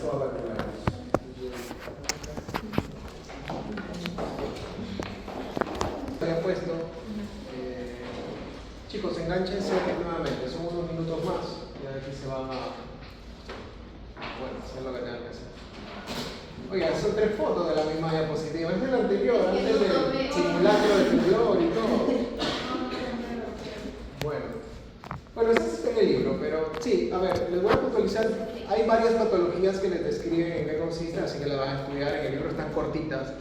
extravasculares. Había puesto, chicos, enganchense nuevamente, son unos minutos más, y aquí se van a, hacer lo que tengan que hacer. Oiga, son 3 fotos de la misma diapositiva, es de la anterior, antes del simulacro de temblor y todo. Bueno, ese es en el libro, pero sí, a ver, les voy a puntualizar. Hay varias patologías que les describen en qué consisten, así que las van a estudiar. En el libro están cortitas.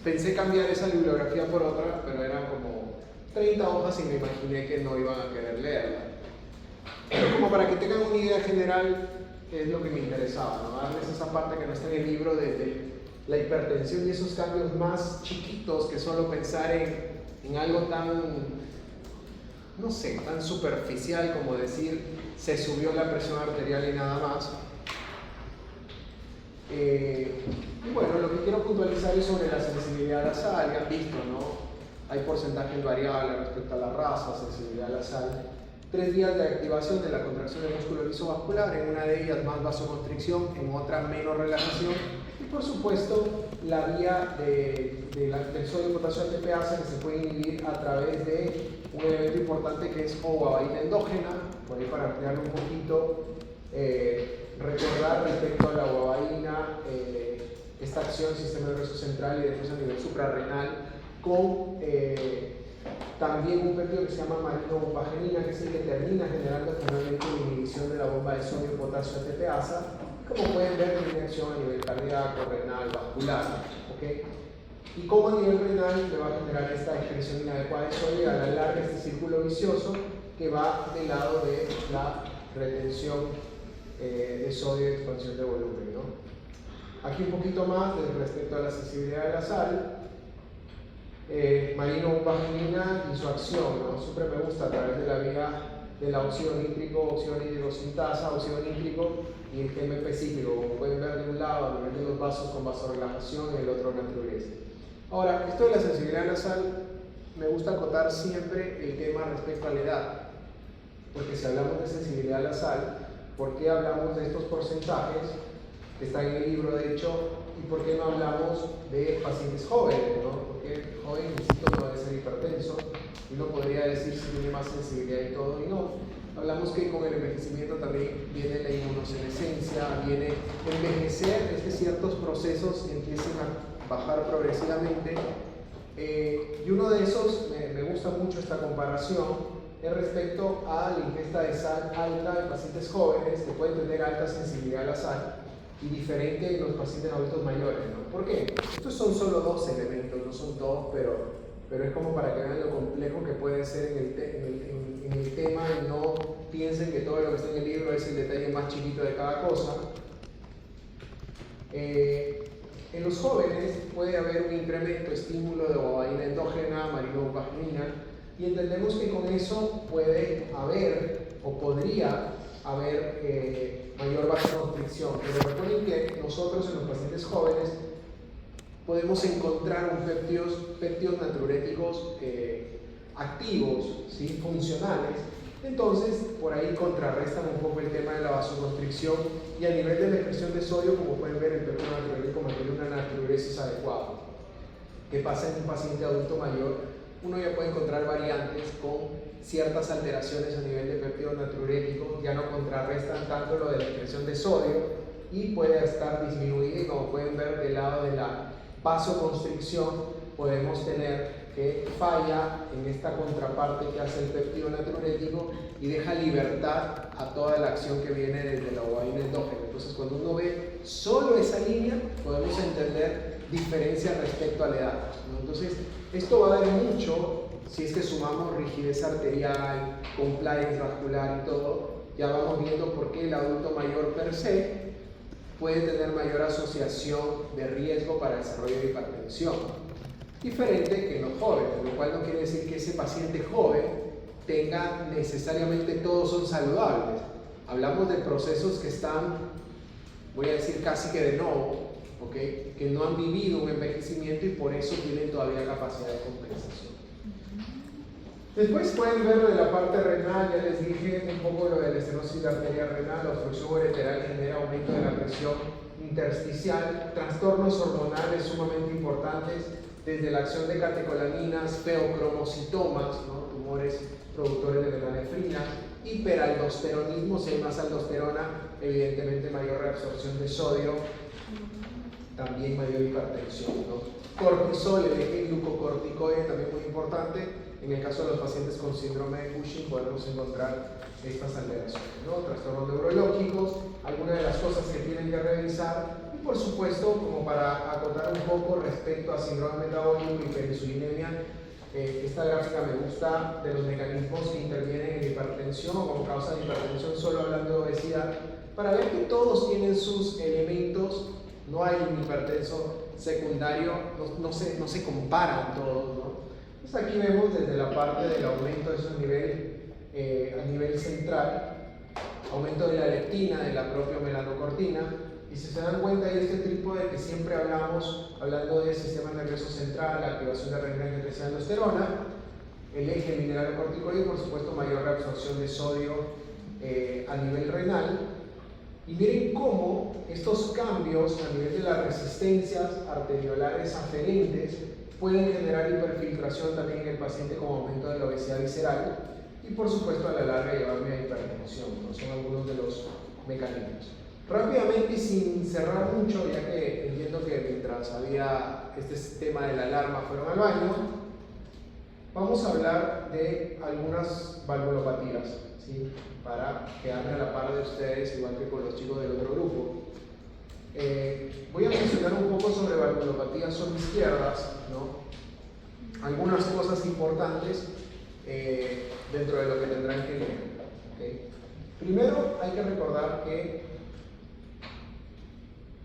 Pensé cambiar esa bibliografía por otra, pero eran como 30 hojas y me imaginé que no iban a querer leerla. Pero como para que tengan una idea general, es lo que me interesaba, ¿no? Darles esa parte que no está en el libro de la hipertensión y esos cambios más chiquitos que solo pensar en algo tan, no sé, tan superficial como decir se subió la presión arterial y nada más. Y bueno, lo que quiero puntualizar es sobre la sensibilidad a la sal. Ya han visto, ¿no? Hay porcentajes variables respecto a la raza, sensibilidad a la sal. 3 vías de activación de la contracción del músculo lisovascular, en una de ellas más vasoconstricción, en otra menos relajación. Y por supuesto, la vía del sodio potasio ATPasa que se puede inhibir a través de un elemento importante que es guabaína endógena. Por ahí, para ampliarlo un poquito, recordar respecto a la guabaína, esta acción sistema nervioso central y después a nivel suprarrenal con también un péptido que se llama marinobupagenina, que es el que termina generando finalmente la inhibición de la bomba de sodio potasio ATPasa. Como pueden ver, tiene acción a nivel cardíaco, renal, vascular, ¿okay? Y como a nivel renal le va a generar esta excreción inadecuada de sodio, a la larga este círculo vicioso que va del lado de la retención de sodio y expansión de volumen, ¿no? Aquí un poquito más respecto a la sensibilidad de la sal. Marinobupagenina y su acción, ¿no? Siempre me gusta a través de la vía del óxido nítrico, óxido nítrico sintasa, óxido nítrico y el GMP cíclico, como pueden ver de un lado a nivel de los vasos con vasorelajación y el otro natriuresis. Ahora, esto de la sensibilidad a la sal, me gusta acotar siempre el tema respecto a la edad, porque si hablamos de sensibilidad a la sal, ¿por qué hablamos de estos porcentajes que están en el libro, de hecho, y por qué no hablamos de pacientes jóvenes, ¿no? Porque joven, insisto, no debe ser hipertenso, y uno podría decir si tiene más sensibilidad y todo, y no. Hablamos que con el envejecimiento también viene la inmunosenescencia, viene envejecer, es que ciertos procesos empiecen a bajar progresivamente, y uno de esos, me gusta mucho esta comparación, es respecto a la ingesta de sal alta en pacientes jóvenes que pueden tener alta sensibilidad a la sal y diferente en los pacientes adultos mayores, ¿no? ¿Por qué? Estos son solo 2 elementos, no son todos, pero es como para que vean lo complejo que puede ser en el tema y no piensen que todo lo que está en el libro es el detalle más chiquito de cada cosa. En los jóvenes puede haber un incremento estímulo de guabaína endógena, marinobupagenina, y entendemos que con eso puede haber o podría haber mayor vasoconstricción. Pero recuerden que nosotros en los pacientes jóvenes podemos encontrar péptidos natriuréticos activos, ¿sí? Funcionales. Entonces, por ahí contrarrestan un poco el tema de la vasoconstricción, y a nivel de la excreción de sodio, como pueden ver, el péptido natriurético mantiene una natriuresis adecuada. ¿Qué pasa en un paciente adulto mayor? Uno ya puede encontrar variantes con ciertas alteraciones a nivel de péptido natriurético, ya no contrarrestan tanto lo de la excreción de sodio y puede estar disminuida, y como pueden ver del lado de la vasoconstricción podemos tener que falla en esta contraparte que hace el péptido natriurético y deja libertad a toda la acción que viene desde la guabaína endógena. Entonces, cuando uno ve solo esa línea, podemos entender diferencias respecto a la edad, ¿no? Entonces, esto va a dar mucho si es que sumamos rigidez arterial, compliance vascular y todo. Ya vamos viendo por qué el adulto mayor per se puede tener mayor asociación de riesgo para el desarrollo de hipertensión, diferente que en los jóvenes, lo cual no quiere decir que ese paciente joven tenga necesariamente todos son saludables. Hablamos de procesos que están, voy a decir casi que de nuevo, ¿okay? Que no han vivido un envejecimiento y por eso tienen todavía capacidad de compensación. Después pueden ver lo de la parte renal, ya les dije un poco lo de la estenosis de arteria renal, la obstrucción ureteral genera aumento de la presión intersticial, trastornos hormonales sumamente importantes, desde la acción de catecolaminas, feocromocitomas, ¿no? Tumores productores de metanefrina, hiperaldosteronismo, si hay más aldosterona, evidentemente mayor reabsorción de sodio, también mayor hipertensión, ¿no? Cortisol, el eje glucocorticoide, también muy importante. En el caso de los pacientes con síndrome de Cushing podemos encontrar estas alteraciones, ¿no? Trastornos neurológicos, algunas de las cosas que tienen que revisar, y por supuesto, como para acotar un poco respecto a síndrome metabólico y hiperinsulinemia, esta gráfica me gusta de los mecanismos que intervienen en hipertensión o como causa de hipertensión, solo hablando de obesidad, para ver que todos tienen sus elementos, no hay un hipertenso secundario, no se comparan todos, ¿no? Entonces aquí vemos desde la parte del aumento de esos a nivel central, aumento de la leptina, de la propia melanocortina, y si se dan cuenta hay este trípode que siempre hablamos, hablando del sistema nervioso central, la activación de renina, angiotensina, aldosterona, el eje mineralocorticoide y por supuesto mayor reabsorción de sodio a nivel renal. Y miren cómo estos cambios a nivel de las resistencias arteriolares aferentes pueden generar hiperfiltración también en el paciente como aumento de la obesidad visceral y por supuesto a la larga llevarme a hipertensión, ¿no? Son algunos de los mecanismos. Rápidamente y sin cerrar mucho, ya que entiendo que mientras había este tema de la alarma fueron al baño, vamos a hablar de algunas valvulopatías, ¿sí? Para quedarme a la par de ustedes, igual que con los chicos del otro grupo. Voy a mencionar un poco sobre valvulopatías son izquierdas, ¿no? Algunas cosas importantes dentro de lo que tendrán que leer, ¿okay? Primero hay que recordar que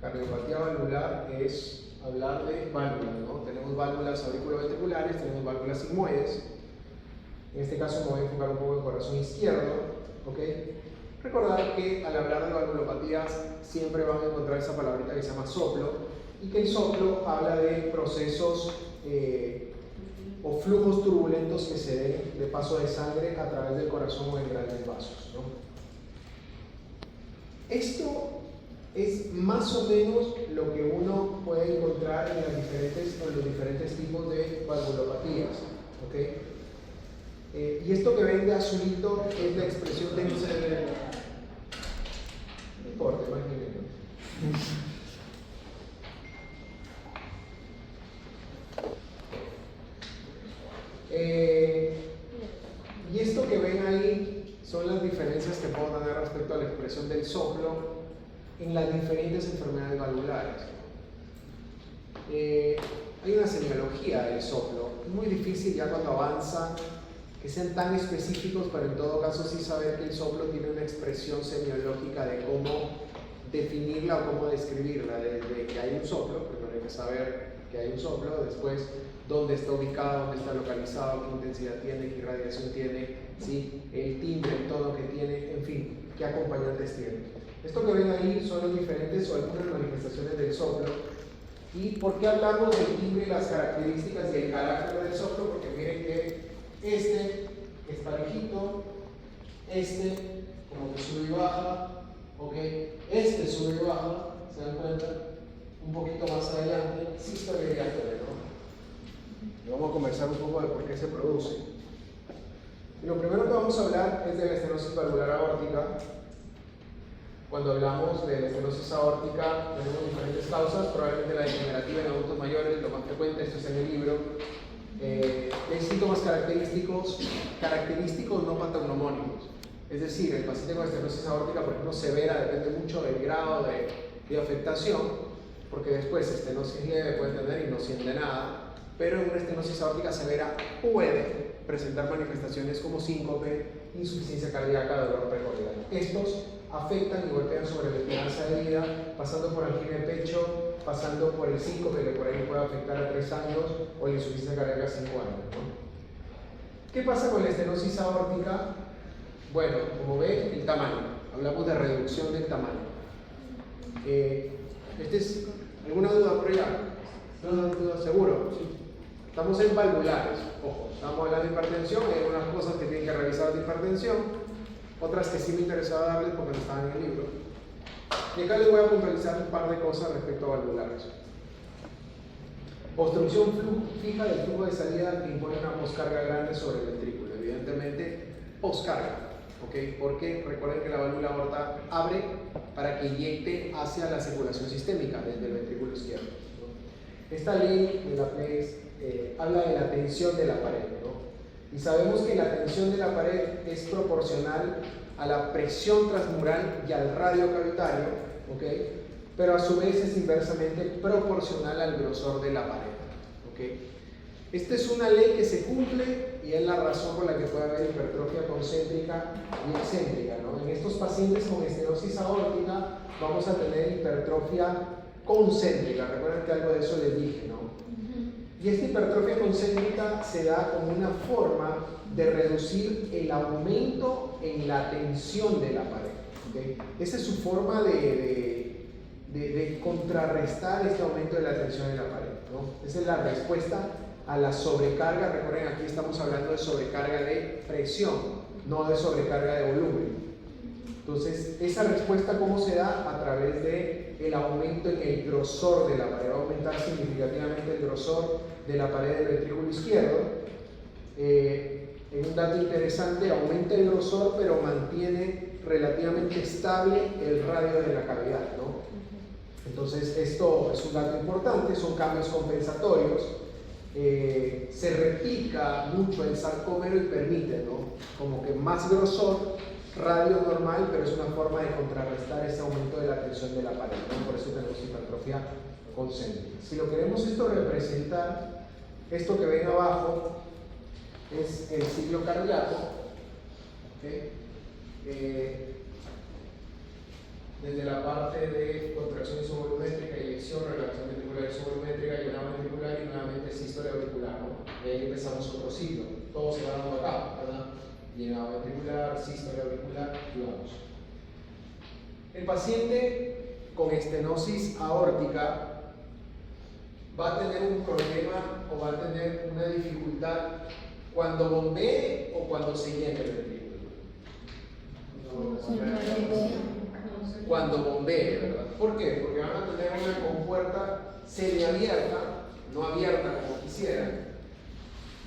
cardiopatía valvular es hablar de válvulas, ¿no? Tenemos válvulas auriculoventriculares, tenemos válvulas sigmoides. En este caso me voy a enfocar un poco en el corazón izquierdo, ¿ok? Recordar que al hablar de valvulopatías siempre van a encontrar esa palabrita que se llama soplo, y que el soplo habla de procesos o flujos turbulentos que se den de paso de sangre a través del corazón o en grandes vasos, ¿no? Esto es más o menos lo que uno puede encontrar en los diferentes tipos de valvulopatías, ¿ok? Y esto que ven de azulito es la expresión de... No importa, imagínense. Y esto que ven ahí son las diferencias que puedo tener respecto a la expresión del soplo en las diferentes enfermedades valvulares. Hay una semiología del soplo, es muy difícil ya cuando avanza que sean tan específicos, pero en todo caso sí saber que el soplo tiene una expresión semiológica de cómo definirla o cómo describirla, desde que hay un soplo, primero hay que saber que hay un soplo, después dónde está ubicado, dónde está localizado, qué intensidad tiene, qué radiación tiene, ¿sí? El timbre, el tono que tiene, en fin, qué acompañantes tiene. Esto que ven ahí son los diferentes o algunas manifestaciones del soplo. ¿Y por qué hablamos del timbre y las características y el carácter del soplo? Porque miren que este es parejito, este como que sube y baja, ¿ok? Este sube y baja, ¿se dan cuenta? Un poquito más adelante, sístole y diástole, ¿no? Y vamos a conversar un poco de por qué se produce. Y lo primero que vamos a hablar es de la estenosis valvular aórtica. Cuando hablamos de la estenosis aórtica tenemos diferentes causas, probablemente la degenerativa en adultos mayores, lo más frecuente, esto es en el libro. Hay síntomas característicos no patognomónicos. Es decir, el paciente con estenosis aórtica, por ejemplo, severa, depende mucho del grado de afectación, porque después estenosis leve puede tener y no siente nada, pero en una estenosis aórtica severa puede presentar manifestaciones como síncope, insuficiencia cardíaca, dolor precordial. Estos afectan y golpean sobre la esperanza de vida, pasando por angina de pecho, pasando por el síncope, que por ahí puede afectar a 3 años, o la insuficiencia cardíaca a 5 años, ¿no? ¿Qué pasa con la estenosis aórtica? Bueno, como ven, el tamaño. Hablamos de reducción del tamaño. ¿Alguna duda por allá? ¿Duda seguro? Sí. Estamos en valvulares, ojo, estamos hablando de hipertensión, hay algunas cosas que tienen que revisar de hipertensión, otras que sí me interesaba darles porque no estaban en el libro. Y acá les voy a puntualizar un par de cosas respecto a valvulares. Obstrucción fija del flujo de salida que impone una poscarga grande sobre el ventrículo, evidentemente poscarga, ¿ok? Porque recuerden que la válvula aorta abre para que inyecte hacia la circulación sistémica desde el ventrículo izquierdo, ¿no? Esta ley de Laplace habla de la tensión de la pared, ¿no? Y sabemos que la tensión de la pared es proporcional a la presión transmural y al radio cavitario, ¿ok? Pero a su vez es inversamente proporcional al grosor de la pared, ¿ok? Esta es una ley que se cumple y es la razón por la que puede haber hipertrofia concéntrica y excéntrica, ¿no? En estos pacientes con estenosis aórtica vamos a tener hipertrofia concéntrica, recuerden que algo de eso les dije, ¿no? Y esta hipertrofia concéntrica se da como una forma de reducir el aumento en la tensión de la pared, ¿okay? Esa es su forma de contrarrestar este aumento de la tensión en la pared, ¿no? Esa es la respuesta a la sobrecarga. Recuerden, aquí estamos hablando de sobrecarga de presión, no de sobrecarga de volumen. Entonces, esa respuesta, ¿cómo se da? A través del aumento en el grosor de la pared. Va a aumentar significativamente el grosor de la pared del ventrículo izquierdo. En un dato interesante, aumenta el grosor, pero mantiene relativamente estable el radio de la cavidad, ¿no? Entonces, esto es un dato importante, son cambios compensatorios. Se replica mucho el sarcómero y permite, ¿no? Como que más grosor, radio normal, pero es una forma de contrarrestar ese aumento de la tensión de la pared, ¿no? Por eso tenemos hipertrofia concéntrica. Si lo queremos esto representar, esto que ven abajo es el ciclo cardíaco, ¿okay? Desde la parte de contracción isovolumétrica, eyección, relajación ventricular isovolumétrica, llenado ventricular y nuevamente sístole auricular, ¿no? Y ahí empezamos otro ciclo, todo se va dando acá, ¿verdad? Llenado ventricular, sístole auricular y vamos. El paciente con estenosis aórtica va a tener un problema o va a tener una dificultad cuando bombee o cuando se llene el ventrículo. Cuando bombee, ¿verdad? ¿Por qué? Porque van a tener una compuerta semiabierta, no abierta como quisieran.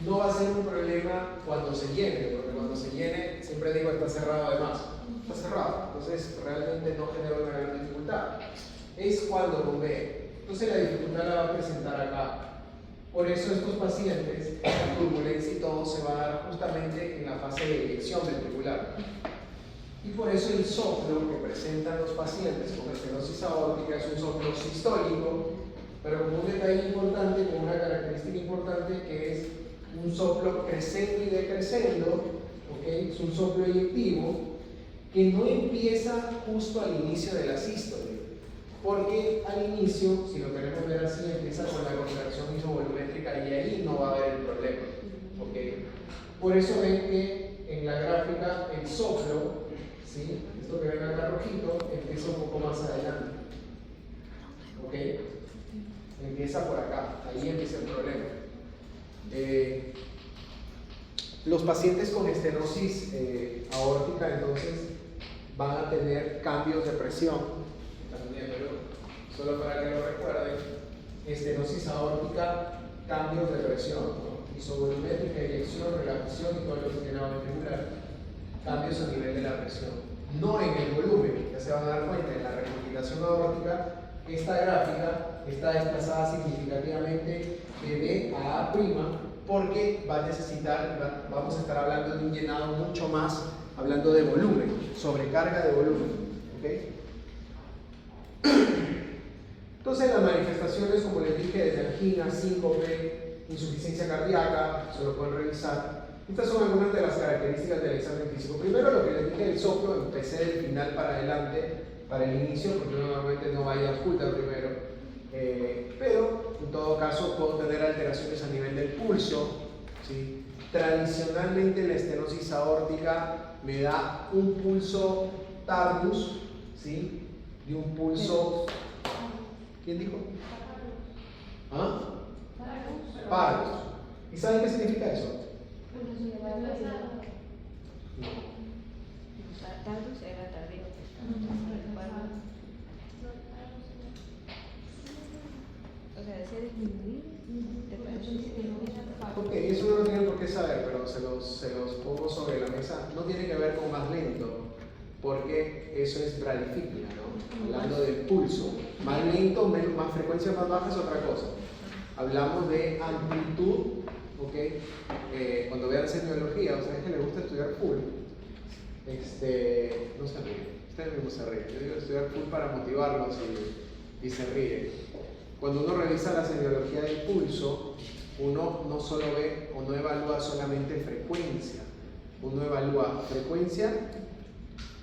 No va a ser un problema cuando se llene, porque cuando se llene, siempre digo, está cerrado además. Está cerrado, entonces realmente no genera una gran dificultad. Es cuando bombee. Entonces la dificultad la va a presentar acá. Por eso estos pacientes, la turbulencia y todo se va a dar justamente en la fase de eyección ventricular. Y por eso el soplo que presentan los pacientes con estenosis aórtica es un soplo sistólico, pero con un detalle importante, con una característica importante, que es un soplo crescendo y decrescendo, ¿okay? Es un soplo eyectivo que no empieza justo al inicio de la sístole, porque al inicio, si lo queremos ver así, empieza con la contracción isovolumétrica y ahí no va a haber el problema, ¿okay? Por eso ven que en la gráfica el soplo, ¿sí? Esto que ven acá rojito, empieza un poco más adelante, ¿ok? Empieza por acá, ahí empieza el problema. Los pacientes con estenosis aórtica entonces van a tener cambios de presión, también, pero solo para que lo recuerden, estenosis aórtica, cambios de presión, ¿no? Isovolumétrica, eyección, relajación y todo lo que tiene ventricular, cambios a nivel de la presión, no en el volumen. Ya se van a dar cuenta, en la regurgitación aórtica, esta gráfica está desplazada significativamente de B a A', porque va a necesitar, vamos a estar hablando de un llenado mucho más, hablando de volumen, sobrecarga de volumen, ¿okay? Entonces las manifestaciones, como les dije, desde angina, síncope, insuficiencia cardíaca, se lo pueden revisar. Estas son algunas de las características del examen físico. Primero, lo que les dije del soplo, empecé del final para adelante, para el inicio, porque uno normalmente no vaya a ocultar primero. Pero en todo caso puedo tener alteraciones a nivel del pulso, ¿sí? Tradicionalmente la estenosis aórtica me da un pulso tardus, ¿sí? Y un pulso, ¿quién dijo? ¿Ah? Parus. ¿Y saben qué significa eso? No. Tardus era tardío. O sea, se disminuir. Ok, eso no lo tienen por qué saber, pero se los pongo sobre la mesa. No tiene que ver con más lento, porque eso es bradifilia, ¿no? Hablando del pulso. Más lento, más frecuencia más baja es otra cosa. Hablamos de amplitud, ¿ok? Cuando vean semiología, o sea, es que les gusta estudiar full. No se ríen, ustedes mismos se ríen. Yo digo estudiar full para motivarlos y se ríen. Cuando uno revisa la semiología del pulso, uno no solo ve o no evalúa solamente frecuencia, uno evalúa frecuencia,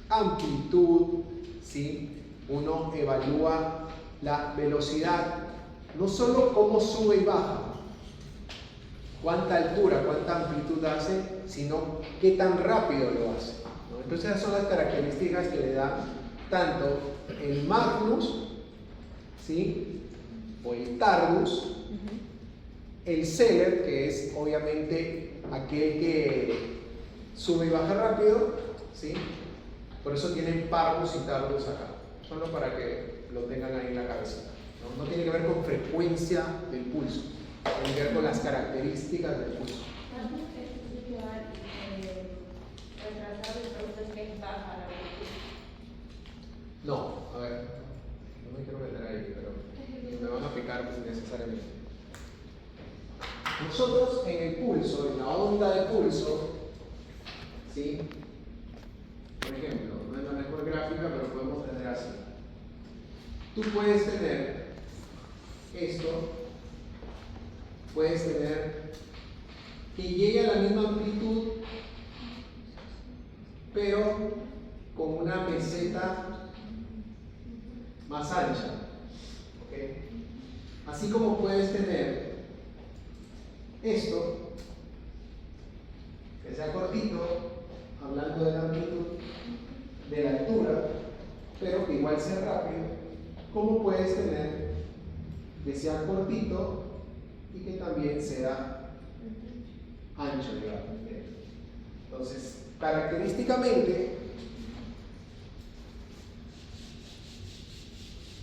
amplitud, ¿sí? Uno evalúa la velocidad, no solo cómo sube y baja, cuánta altura, cuánta amplitud hace, sino qué tan rápido lo hace, ¿no? Entonces esas son las características que le da tanto el Magnus, ¿sí? O el Tardus, el Celer, que es obviamente aquel que sube y baja rápido, ¿sí? Por eso tienen Parvus y Tardus acá, solo para que lo tengan ahí en la cabeza. No tiene que ver con frecuencia del pulso, tiene que ver con las características del pulso. No, a ver, no me quiero meter ahí, pero me van a picar necesariamente. Nosotros en el pulso, en la onda de pulso, ¿sí? Por ejemplo, no es la mejor gráfica, pero podemos tener así. Tú puedes tener esto, puedes tener que llegue a la misma amplitud, pero con una meseta más ancha, ¿okay? Así como puedes tener esto, que sea cortito, hablando de la amplitud, de la altura, pero que igual sea rápido, como puedes tener que sea cortito y que también sea ancho, digamos. Entonces, característicamente,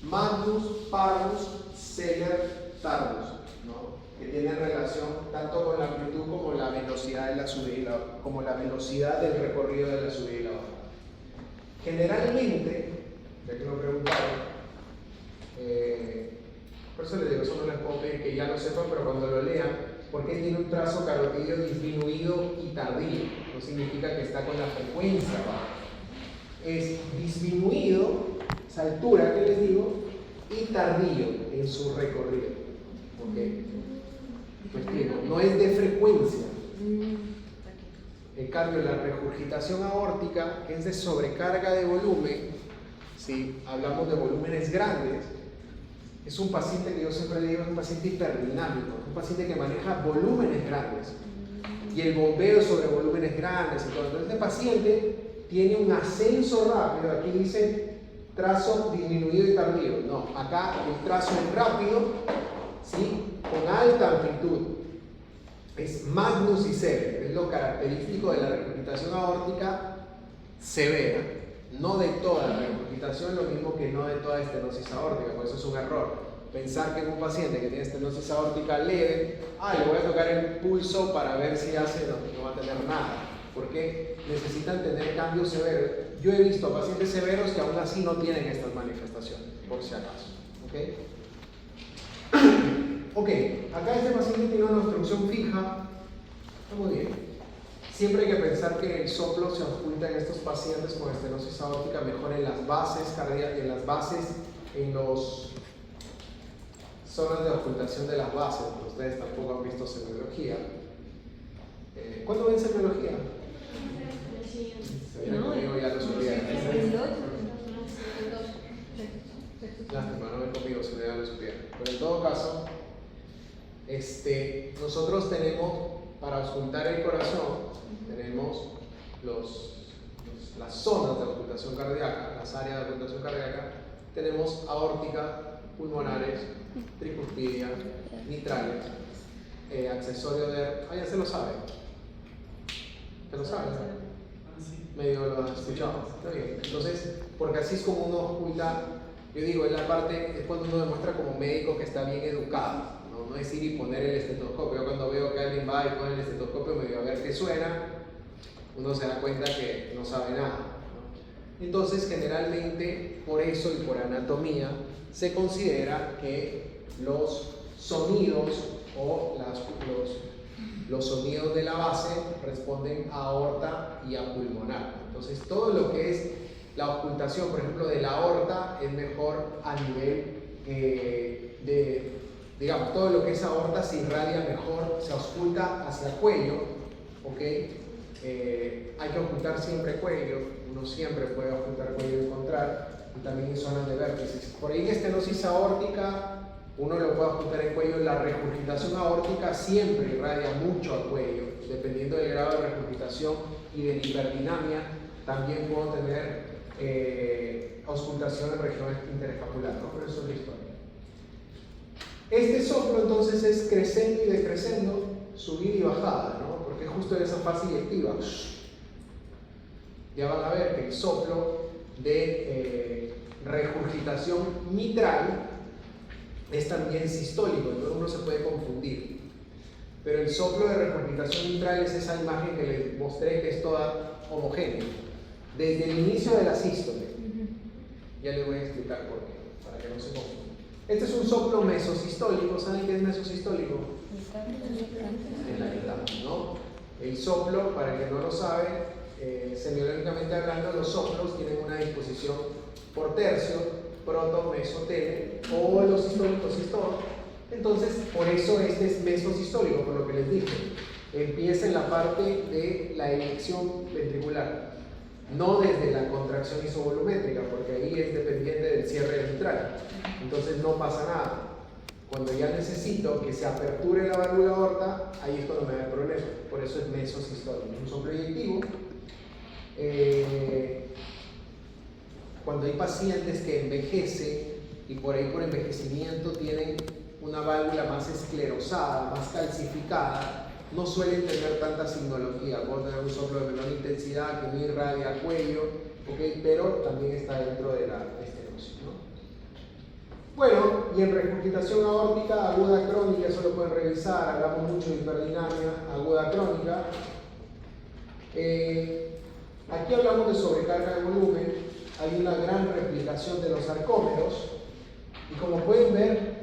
Magnus, Parvus, Celer, Tardus, ¿no? Que tienen relación tanto con la amplitud como la velocidad de la subida como la velocidad del recorrido de la subida y la bajada. Generalmente, ya que me preguntaron, por eso les digo, eso no les puedo pedir que ya lo sepan, pero cuando lo lean, ¿por qué tiene un trazo carotídeo disminuido y tardío? No significa que está con la frecuencia baja. Es disminuido, esa altura que les digo, y tardío en su recorrido. ¿Okay? ¿Me explico? No es de frecuencia. En cambio, la regurgitación aórtica, que es de sobrecarga de volumen, si hablamos de volúmenes grandes, es un paciente que yo siempre digo es un paciente hiperdinámico, un paciente que maneja volúmenes grandes y el bombeo sobre volúmenes grandes y todo. Entonces, este paciente tiene un ascenso rápido, aquí dice trazo disminuido y tardío. No, acá el trazo es rápido, ¿sí? Con alta amplitud. Es Magnus y Celer, es lo característico de la regurgitación aórtica severa, no de toda la regurgitación, lo mismo que no de toda estenosis aórtica, por eso es un error. Pensar que en un paciente que tiene estenosis aórtica leve, le voy a tocar el pulso para ver si hace, no va a tener nada, porque necesitan tener cambios severos. Yo he visto a pacientes severos que aún así no tienen estas manifestaciones, por si acaso. ¿Okay? Ok, acá este paciente tiene una obstrucción fija, está muy bien. Siempre hay que pensar que el soplo se oculta en estos pacientes con estenosis aórtica mejor en las bases cardíacas, en los zonas de ocultación de las bases. Ustedes tampoco han visto semiología. ¿Cuándo ven semiología? No, ya lo supiera. Lástima, no ven conmigo, si ya lo supiera. Pero en todo caso, nosotros tenemos, para auscultar el corazón, tenemos las zonas de ocultación cardíaca, las áreas de ocultación cardíaca, tenemos aórtica, pulmonares, tricuspidia, mitrales. accesorio de... Ah, ya se lo sabe. Se lo sabe, ¿no? Medio lo has escuchado. Está bien. Entonces, porque así es como uno oculta, yo digo, en la parte, es cuando uno demuestra como médico que está bien educado, ¿no? No es ir y poner el estetoscopio. Yo cuando veo que alguien va y pone el estetoscopio, me digo a ver qué suena, uno se da cuenta que no sabe nada, ¿no? Entonces, generalmente, por eso y por anatomía, se considera que los sonidos o los sonidos de la base responden a aorta y a pulmonar. Entonces, todo lo que es la ocultación, por ejemplo, de la aorta es mejor a nivel digamos, todo lo que es aorta se irradia mejor, se oculta hacia el cuello, ¿ok? Hay que ocultar siempre cuello, uno siempre puede ocultar cuello y encontrar, y también en zonas de vértices. Por ahí en estenosis aórtica, uno lo puede ocultar en cuello. La regurgitación aórtica siempre irradia mucho al cuello, dependiendo del grado de regurgitación y de la hiperdinamia. También puedo tener auscultación en región interescapular, ¿no? Pero eso es la historia. Este soplo entonces es crescendo y decrescendo, subida y bajada, ¿no? Porque es justo en esa fase eyectiva. Ya van a ver que el soplo de regurgitación mitral es también sistólico, entonces uno se puede confundir. Pero el soplo de regurgitación mitral es esa imagen que les mostré que es toda homogénea, desde el inicio de la sístole. Ya les voy a explicar por qué, para que no se confunda. Este es un soplo mesosistólico. ¿Saben qué es mesosistólico? En la mitad, ¿no? El soplo, para el que no lo sabe, semiológicamente hablando, los soplos tienen una disposición por tercio, proto, meso, tele, o los sistólicos sistol. Entonces, por eso este es mesosistólico, por lo que les dije. Empieza en la parte de la eyección ventricular, no desde la contracción isovolumétrica, porque ahí es dependiente del cierre mitral. Entonces no pasa nada. Cuando ya necesito que se aperture la válvula aorta, ahí es cuando me da el problema. Por eso es mesosistólico. Un soplo eyectivo. Cuando hay pacientes que envejecen y por ahí por envejecimiento tienen una válvula más esclerosada, más calcificada, no suelen tener tanta signología. Pueden tener un soplo de menor intensidad que no irradia al cuello, ¿okay? Pero también está dentro de la estenosis, ¿no? Bueno, y en regurgitación aórtica aguda crónica, eso lo pueden revisar, hablamos mucho de hiperdinamia aguda crónica. Aquí hablamos de sobrecarga de volumen, hay una gran replicación de los sarcómeros, y como pueden ver,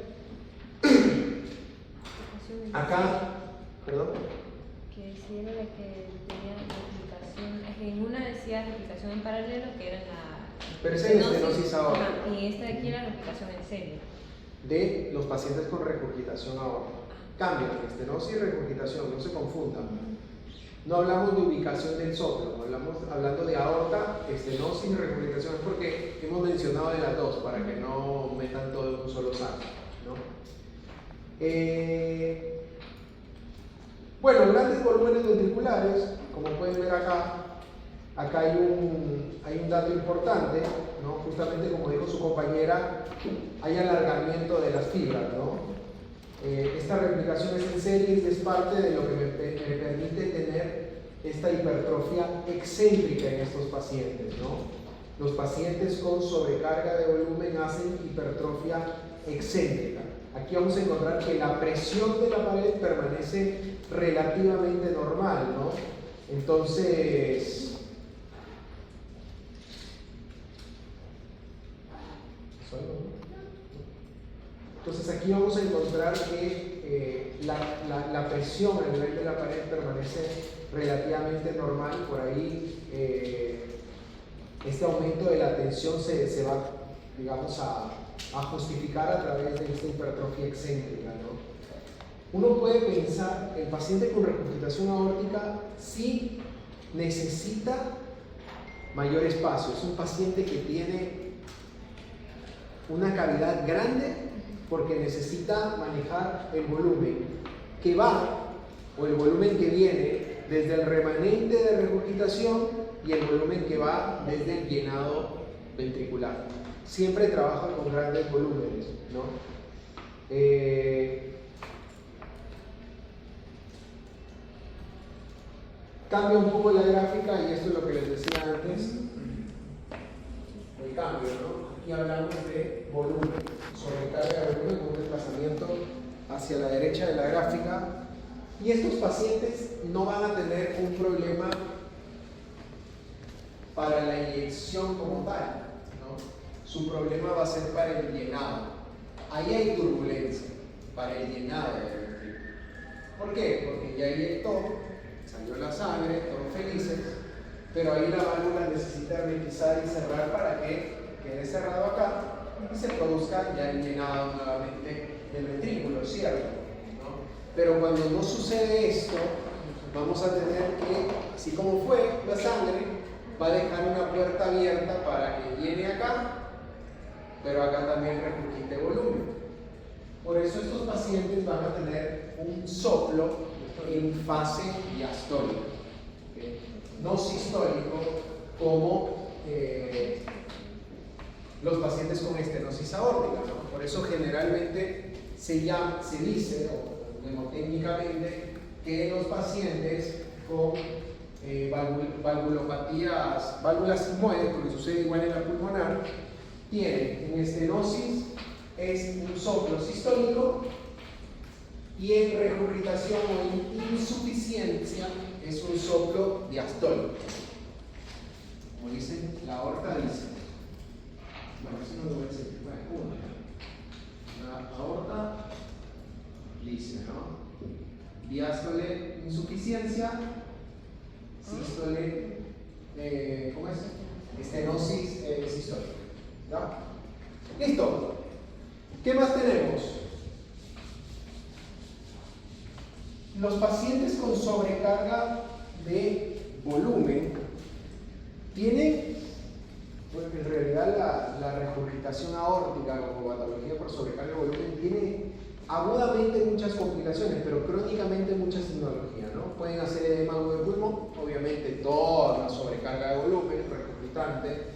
acá, perdón. Que sí era la que tenía replicación, es que en una decía replicación en paralelo, que era la... Pero esa es estenosis aórtica. Y esta de aquí era replicación en serie. De los pacientes con regurgitación aórtica. Cambian estenosis y regurgitación, no se confundan. No hablamos de ubicación del soplo, hablamos hablando de aorta, estenosis y regurgitación, es porque hemos mencionado de las dos, para que no metan todo en un solo saco, ¿no? Bueno, grandes volúmenes ventriculares, como pueden ver acá hay un dato importante, ¿no? Justamente como dijo su compañera, hay alargamiento de las fibras, ¿no? Esta replicación es en serie y es parte de lo que me permite tener esta hipertrofia excéntrica en estos pacientes, ¿no? Los pacientes con sobrecarga de volumen hacen hipertrofia excéntrica. Aquí vamos a encontrar que la presión de la pared permanece relativamente normal, ¿no? Entonces aquí vamos a encontrar que la presión a nivel de la pared permanece relativamente normal. Por ahí este aumento de la tensión se va, digamos, a justificar a través de esta hipertrofia excéntrica, ¿no? Uno puede pensar, el paciente con regurgitación aórtica sí necesita mayor espacio. Es un paciente que tiene una cavidad grande porque necesita manejar el volumen que va, o el volumen que viene desde el remanente de regurgitación y el volumen que va desde el llenado ventricular. Siempre trabaja con grandes volúmenes, ¿no? Cambia un poco la gráfica y esto es lo que les decía antes. El cambio, ¿no? Aquí hablamos de volumen, sobrecarga de volumen con un desplazamiento hacia la derecha de la gráfica. Y estos pacientes no van a tener un problema para la inyección como tal, ¿no? Su problema va a ser para el llenado. Ahí hay turbulencia para el llenado del ventrículo. ¿Por qué? Porque ya inyectó, salió la sangre, todos felices, pero ahí la válvula necesita hermetizar y cerrar para que quede cerrado acá y se produzca ya el llenado nuevamente del ventrículo, ¿cierto? ¿No? Pero cuando no sucede esto, vamos a tener que, así como fue la sangre, va a dejar una puerta abierta para que llene acá, pero acá también regurgite volumen. Por eso estos pacientes van a tener un soplo en fase diastólica, ¿okay? No sistólico como los pacientes con estenosis aórtica, ¿no? Por eso generalmente se dice, o mnemotécnicamente, que los pacientes con valvulopatías, válvulas sigmoides, porque sucede igual en la pulmonar, tienen en estenosis es un soplo sistólico y en regurgitación o en insuficiencia es un soplo diastólico. Como dicen, la aorta dice. Bueno, eso no lo voy a decir. Bueno, la aorta dice, ¿no? Diástole, insuficiencia, sístole, ¿cómo es? Estenosis sistólica. ¿Ya? Listo. ¿Qué más tenemos? Los pacientes con sobrecarga de volumen tienen, bueno, en realidad la regurgitación aórtica como patología por sobrecarga de volumen tiene agudamente muchas complicaciones, pero crónicamente mucha sinología, ¿no? Pueden hacer edema agudo de pulmón, obviamente toda la sobrecarga de volumen, regurgitante.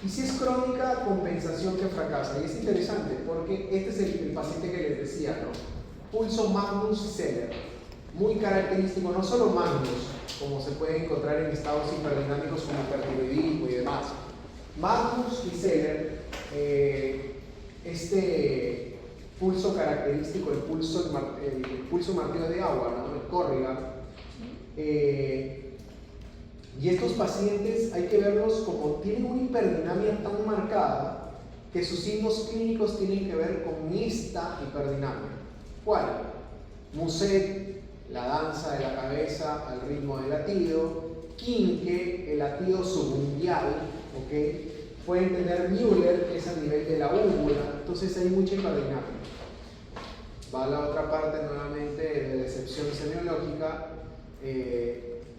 Y si es crónica, compensación que fracasa. Y es interesante porque este es el paciente que les decía, ¿no? Pulso Magnus y Seller, muy característico, no solo Magnus, como se puede encontrar en estados hiperdinámicos como hipertiroidismo y demás. Magnus y Seller, este pulso característico, el pulso martillo de agua, ¿no? El Corrigan. Y estos pacientes hay que verlos como tienen una hiperdinamia tan marcada que sus signos clínicos tienen que ver con esta hiperdinamia. ¿Cuál? Muset, la danza de la cabeza al ritmo del latido, Quinque, el latido subunguial, ¿ok? Pueden tener Müller, que es a nivel de la úvula, entonces hay mucha hiperdinamia. Va a la otra parte nuevamente de decepción semiológica.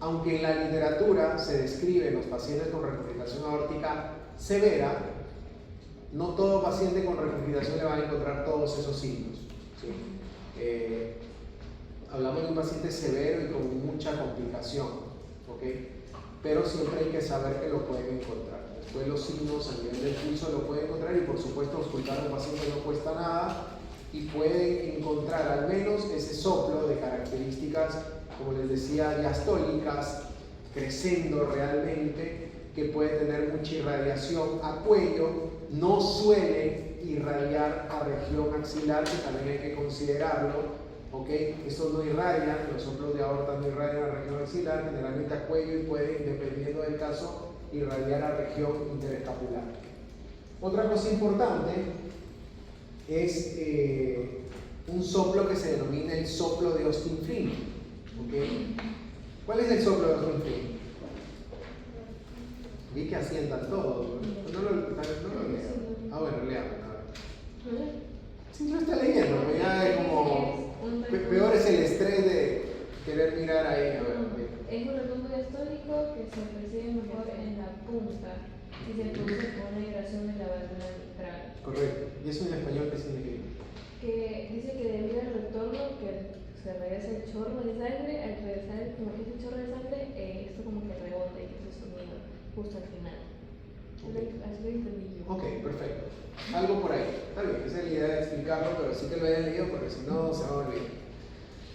Aunque en la literatura se describen los pacientes con regurgitación aórtica severa, no todo paciente con regurgitación le va a encontrar todos esos signos, ¿sí? Hablamos de un paciente severo y con mucha complicación, ¿ok? Pero siempre hay que saber que lo pueden encontrar. Después los signos a nivel del pulso lo pueden encontrar y por supuesto auscultar a un paciente no cuesta nada y pueden encontrar al menos ese soplo de características, como les decía, diastólicas, creciendo realmente, que puede tener mucha irradiación a cuello, no suele irradiar a región axilar, que también hay que considerarlo, ¿ok? Estos no irradian, los soplos de aorta no irradian a región axilar, generalmente a cuello y pueden, dependiendo del caso, irradiar a región interescapular. Otra cosa importante es un soplo que se denomina el soplo de Austin Flynn. ¿Okay? ¿Cuál es el soplo de Austin Flynn? Vi que asientan todos, no lo lean. Ah, bueno, lean. Si no está leyendo, ya es como peor es el estrés de querer mirar ahí. A ver, es un retumbo diastólico que se percibe mejor en la punta y se produce por una vibración de la válvula mitral. Correcto. ¿Y eso en español qué significa? Que dice que debido al retorno que se regresa el chorro de sangre, al regresar como que ese chorro de sangre, esto como que rebota y ese sonido justo al final. Así lo entendí yo. Ok, perfecto. Algo por ahí. Está bien, esa es la idea de explicarlo, pero sí que lo hayan leído porque si no se va a olvidar.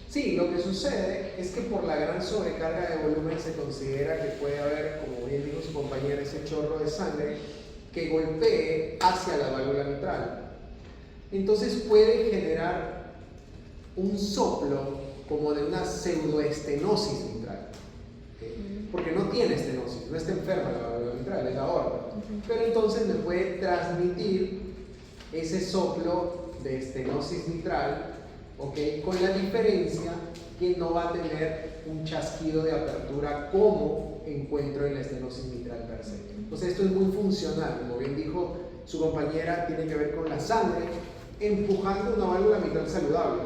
Sí, lo que sucede es que por la gran sobrecarga de volumen se considera que puede haber, como bien dijo su compañera, ese chorro de sangre que golpee hacia la válvula mitral. Entonces puede generar un soplo como de una pseudoestenosis mitral, ¿okay? Porque no tiene estenosis, no está enferma la válvula mitral, es la aorta. Pero entonces me puede transmitir ese soplo de estenosis mitral, ¿okay? Con la diferencia que no va a tener un chasquido de apertura como encuentro en la estenosis mitral per se. Entonces esto es muy funcional, como bien dijo su compañera, tiene que ver con la sangre empujando una válvula mitral saludable.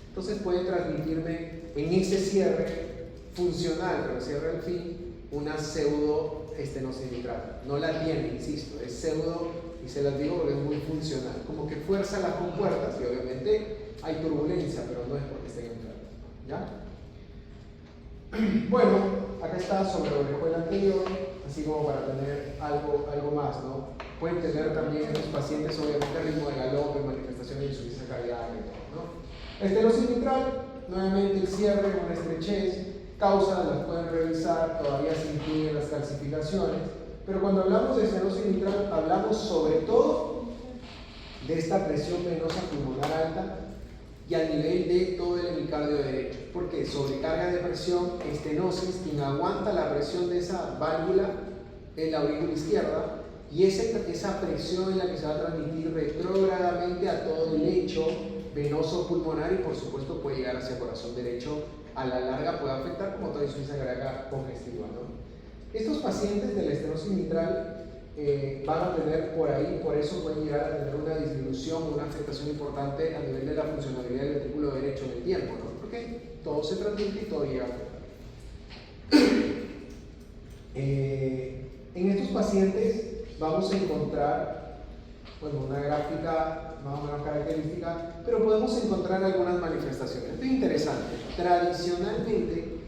Entonces puede transmitirme en ese cierre funcional, pero cierre al fin, una pseudo estenosis mitral. No la tiene, insisto, es pseudo, y se las digo porque es muy funcional. Como que fuerza las compuertas y obviamente hay turbulencia, pero no es porque estén enfermos. ¿Ya? Bueno, acá está sobre la orejuela anterior, así como para tener algo más, ¿no? Pueden tener también los pacientes, obviamente, ritmo de galope, manifestaciones de insuficiencia cardíaca y todo, ¿no? Estenosis mitral, nuevamente el cierre, una estrechez, causas las pueden revisar, todavía se incluyen las calcificaciones, pero cuando hablamos de estenosis mitral, hablamos sobre todo de esta presión venosa pulmonar alta y a nivel de todo el hemicardio derecho, porque sobrecarga de presión, estenosis, quien aguanta la presión de esa válvula es la aurícula izquierda, y esa presión es la que se va a transmitir retrógradamente a todo el lecho venoso pulmonar y por supuesto puede llegar hacia el corazón derecho, a la larga puede afectar como toda insuficiencia cardíaca congestiva, ¿no? Estos pacientes de la estenosis mitral van a tener por ahí, por eso pueden llegar a tener una disminución, una afectación importante a nivel de la funcionalidad del ventrículo derecho en el tiempo, ¿no? Porque todo se transmite y todo llega a afectar. En estos pacientes vamos a encontrar, bueno, una gráfica más o menos característica, pero podemos encontrar algunas manifestaciones. Esto es interesante. Tradicionalmente,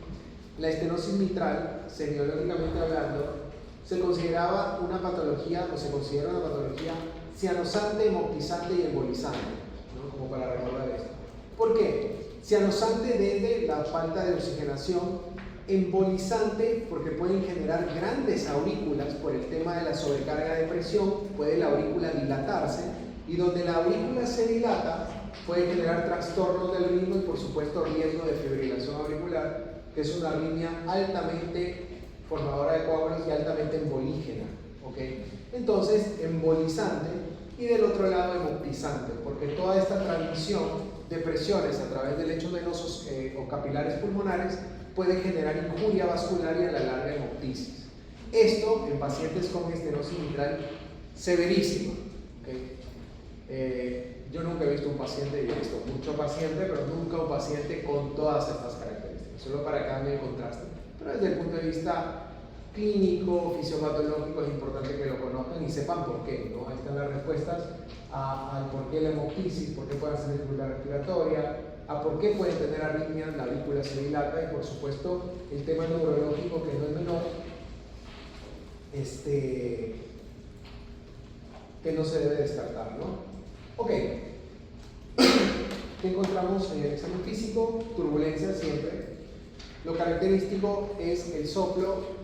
la estenosis mitral, semiológicamente hablando, se consideraba una patología, o se considera una patología cianosante, hemoptizante y embolizante, ¿no? Como para recordar esto. ¿Por qué? Cianosante desde la falta de oxigenación, embolizante porque pueden generar grandes aurículas por el tema de la sobrecarga de presión, puede la aurícula dilatarse, y donde la aurícula se dilata puede generar trastornos del ritmo y por supuesto riesgo de fibrilación auricular, que es una arritmia altamente formadora de coágulos y altamente embolígena, ¿okay? Entonces, embolizante, y del otro lado hemoptizante, porque toda esta transmisión de presiones a través de lechos venosos o capilares pulmonares puede generar injuria vascular y a la larga hemoptisis. Esto en pacientes con estenosis mitral severísima, ¿okay? Yo nunca he visto un paciente, y he visto mucho paciente, pero nunca un paciente con todas estas características, solo para que hagan el contraste. Pero desde el punto de vista clínico, fisiopatológico, es importante que lo conozcan y sepan por qué, ¿no? Ahí están las respuestas al por qué la hemoptisis, por qué pueden hacer dificultad respiratoria, a por qué pueden tener arritmias, la aurícula se dilata y por supuesto el tema neurológico, que no es menor, que no se debe descartar, ¿no? Ok, ¿qué encontramos en el examen físico? Turbulencia siempre. Lo característico es el soplo.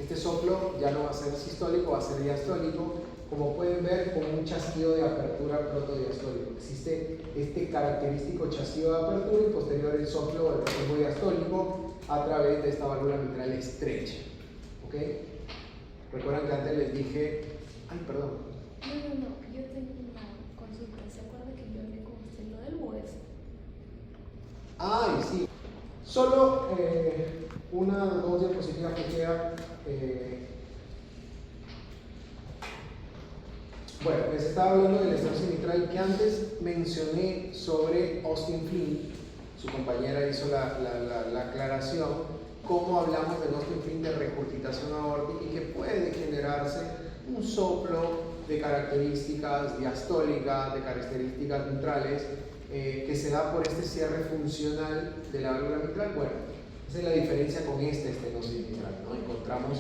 Este soplo ya no va a ser sistólico, va a ser diastólico. Como pueden ver, con un chasquido de apertura protodiastólico. Existe este característico chasquido de apertura y posterior el soplo del proceso diastólico a través de esta válvula mitral estrecha. ¿Ok? Recuerdan que antes les dije... Ay, perdón. No, yo tengo una consulta. ¿Se acuerda que yo hablé con usted lo del hueso? Ay, sí. Solo una o dos diapositivas que quedan. Bueno, les estaba hablando de la estenosis mitral que antes mencioné sobre Austin Flynn. Su compañera hizo la aclaración. Cómo hablamos de Austin Flynn de regurgitación aórtica y que puede generarse un soplo de características diastólicas, de características mitrales, que se da por este cierre funcional de la válvula mitral. Bueno, esa es la diferencia con esta estenosis mitral, ¿no? Encontramos,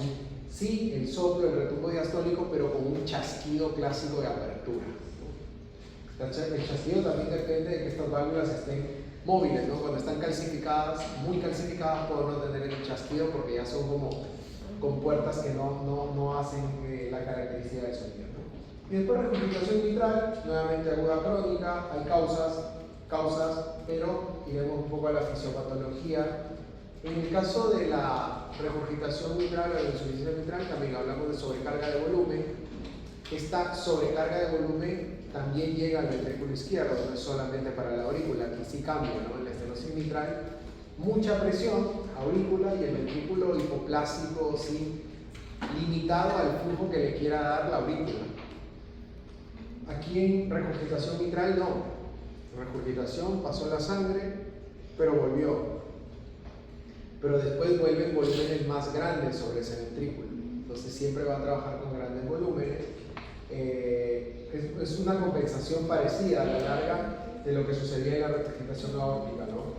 sí, el soplo, el retumbo diastólico, pero con un chasquido clásico de apertura, ¿no? El chasquido también depende de que estas válvulas estén móviles, ¿no? Cuando están calcificadas, muy calcificadas, pueden no tener el chasquido porque ya son como con puertas que no hacen la característica del sonido, ¿no? Y después regurgitación mitral, nuevamente aguda crónica, hay causas, pero iremos un poco a la fisiopatología. En el caso de la regurgitación mitral o de la insuficiencia mitral, también hablamos de sobrecarga de volumen. Esta sobrecarga de volumen también llega al ventrículo izquierdo, no es solamente para la aurícula, aquí sí cambia, ¿no? En la estenosis mitral, mucha presión, aurícula y el ventrículo hipoplásico, sí, limitado al flujo que le quiera dar la aurícula. Aquí en regurgitación mitral no, regurgitación, pasó la sangre, pero volvió. Pero después vuelven volúmenes más grandes sobre ese ventrículo, entonces siempre va a trabajar con grandes volúmenes. Es una compensación parecida a la larga de lo que sucedía en la regurgitación aórtica, ¿no?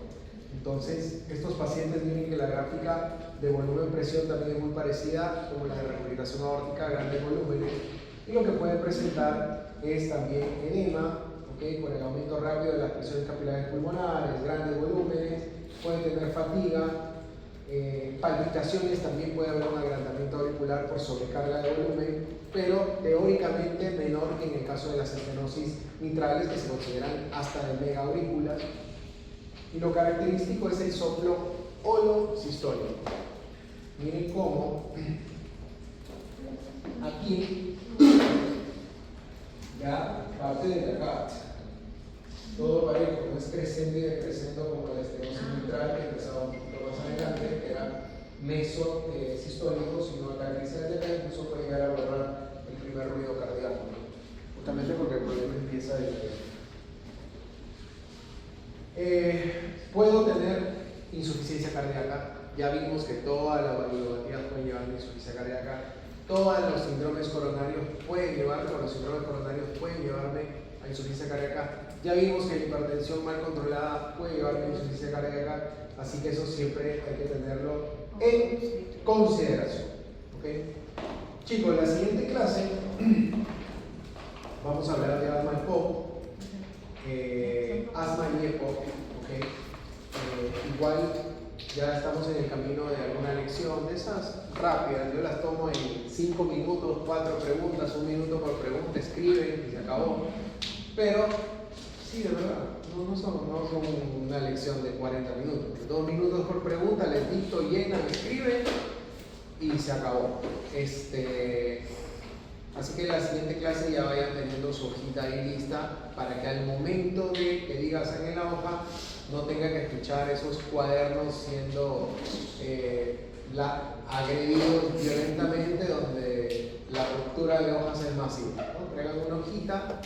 Entonces, estos pacientes miren que la gráfica de volumen-presión también es muy parecida como la de regurgitación aórtica, grandes volúmenes, y lo que puede presentar es también edema, ¿okay? Con el aumento rápido de las presiones capilares pulmonares, grandes volúmenes, puede tener fatiga, palpitaciones, también puede haber un agrandamiento auricular por sobrecarga de volumen, pero teóricamente menor que en el caso de las estenosis mitrales, que se consideran hasta de megaaurículas. Y lo característico es el soplo holosistólico. Miren cómo aquí ya parte de acá todo parejo, no es creciendo y decreciendo como la estenosis mitral, que empezaba un poquito más adelante, que era mesosistólico, sino acá crece desde acá, incluso puede llegar a borrar el primer ruido cardíaco, ¿no? Justamente porque el problema empieza desde ahí. Puedo tener insuficiencia cardíaca, ya vimos que todas las valvulopatías pueden llevar a insuficiencia cardíaca, todos los síndromes coronarios pueden llevarme, o los síndromes coronarios pueden llevarme a insuficiencia cardíaca. Ya vimos que la hipertensión mal controlada puede llevarme a insuficiencia cardíaca, así que eso siempre hay que tenerlo en consideración. ¿Okay? Chicos, la siguiente clase vamos a hablar de asma y POP, asma y EPOC. ¿Okay? Igual ya estamos en el camino de alguna lección de esas rápidas, yo las tomo en 5 minutos, 4 preguntas, 1 minuto por pregunta, escriben y se acabó. Pero sí, de verdad, no son una lección de 40 minutos, 2 minutos por pregunta, les dicto, llenan, escriben y se acabó. Así que en la siguiente clase ya vayan teniendo su hojita ahí lista para que al momento de que digas en la hoja no tenga que escuchar esos cuadernos siendo agredidos violentamente, donde la ruptura de hojas es masiva, ¿no? Traigan una hojita